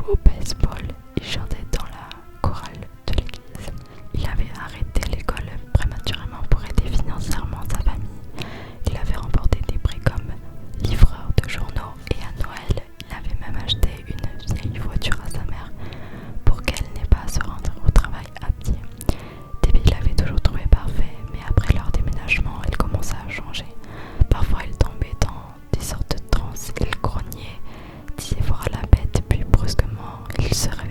au baseball, il chantait dans la chorale de l'église. Il avait arrêté l'école prématurément pour aider financièrement sa famille. Il avait remporté des prix comme livreur de journaux et à Noël, il avait même acheté une vieille voiture à sa mère pour qu'elle n'ait pas à se rendre au travail à pied. Debbie l'avait toujours trouvé parfait, mais après leur déménagement, il commença à changer. Parfois, il tombait dans des sortes de transes, il grognait, disait voir la bête, puis brusquement, il se réveillait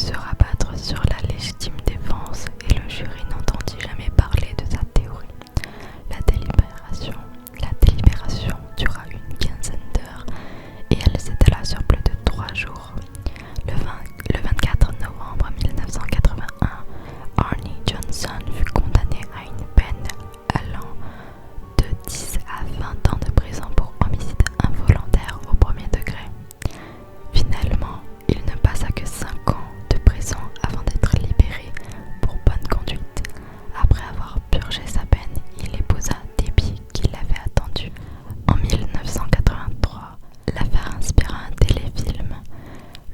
se rabattre sur la légitime défense et le jury n'entendit jamais parler de sa théorie. La délibération dura une quinzaine d'heures et elle s'étala sur plus de 3 jours. Le 24 novembre 1981, Arnie Johnson fut condamné à une peine allant de 10 à 20 ans de prison pour homicide involontaire au premier degré. Finalement, il ne passa que 5 ans de prison avant d'être libéré pour bonne conduite. Après avoir purgé sa peine, il épousa Debbie qui l'avait attendu. En 1983, l'affaire inspira un téléfilm,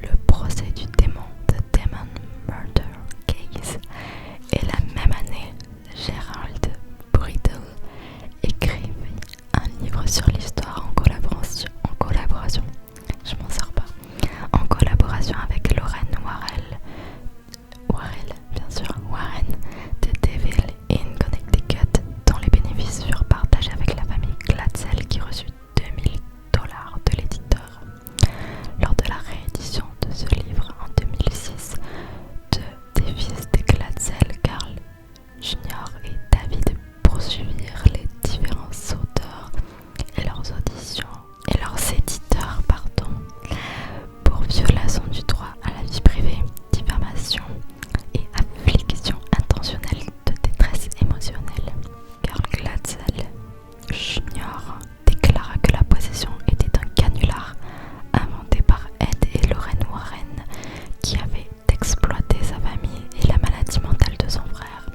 Le procès du démon, The Demon Murder Case, et la même année, Gerald Brittle écrivit un livre sur l'histoire en collaboration, en collaboration avec Lorraine Warren de Deville in Connecticut, dont les bénéfices furent partagés avec la famille Glatzel qui reçut $2000 de l'éditeur. Lors de la réédition de ce livre en 2006, deux des fils de Glatzel, Carl Jr. et David, poursuivirent les différents auteurs et leurs éditeurs pour violation du droit à la vie privée, diffamation et affliction intentionnelle de détresse émotionnelle. Carl Glatzel Jr. déclara que la possession était un canular inventé par Ed et Lorraine Warren qui avait exploité sa famille et la maladie mentale de son frère,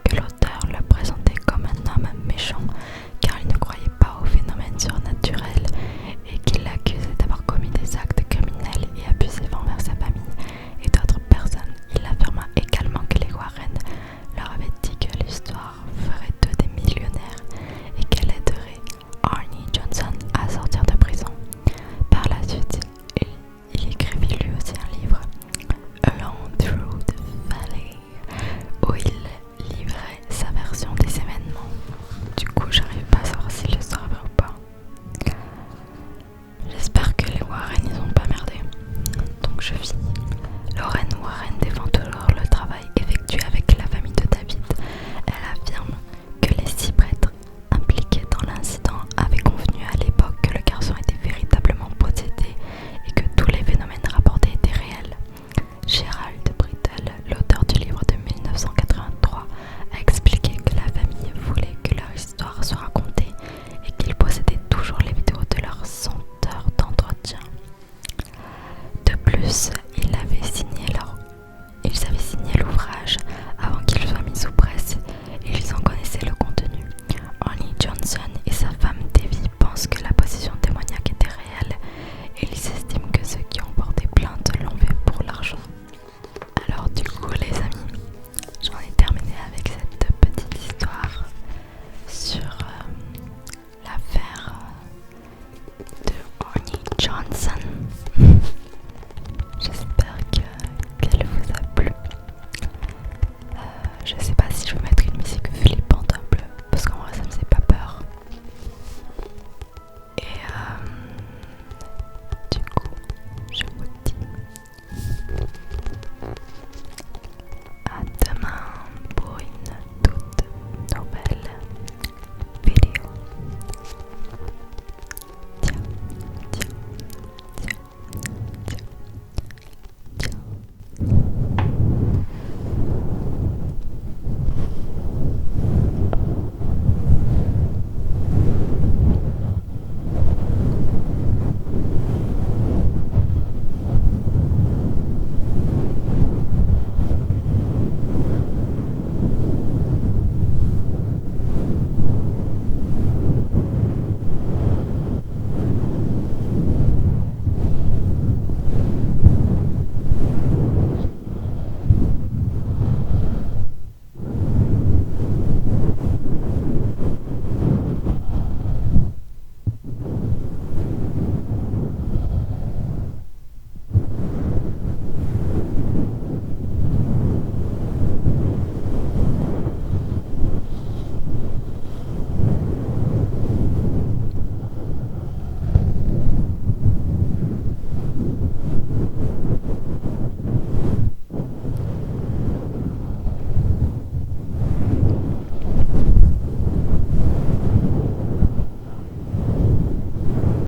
que l'auteur le présentait comme un homme méchant car il ne croyait pas aux phénomènes surnaturels et qu'il l'accusait d'avoir commis des actes criminels et abusifs envers sa famille et d'autres personnes. Il affirma également que les Warren leur avaient dit que l'histoire ferait d'eux des millionnaires et qu'elle aiderait Arnie Johnson à sortir de prison. Par la suite, il écrivit lui aussi un livre, Alone Through the Valley, où il livrait sa version des événements. Du coup, j'arrive pas à savoir si l'histoire est vraie ou pas. J'espère que les Warren ils ont pas merdé. Donc je finis. Lorraine Warren défend toujours le travail effectué avec la famille de David. Elle affirme que les 6 prêtres impliqués dans l'incident avaient convenu à l'époque que le garçon était véritablement possédé et que tous les phénomènes rapportés étaient réels. Gerald Brittle, l'auteur du livre de 1983, a expliqué que la famille voulait que leur histoire soit racontée et qu'ils possédaient toujours les vidéos de leurs 100 heures d'entretien. De plus,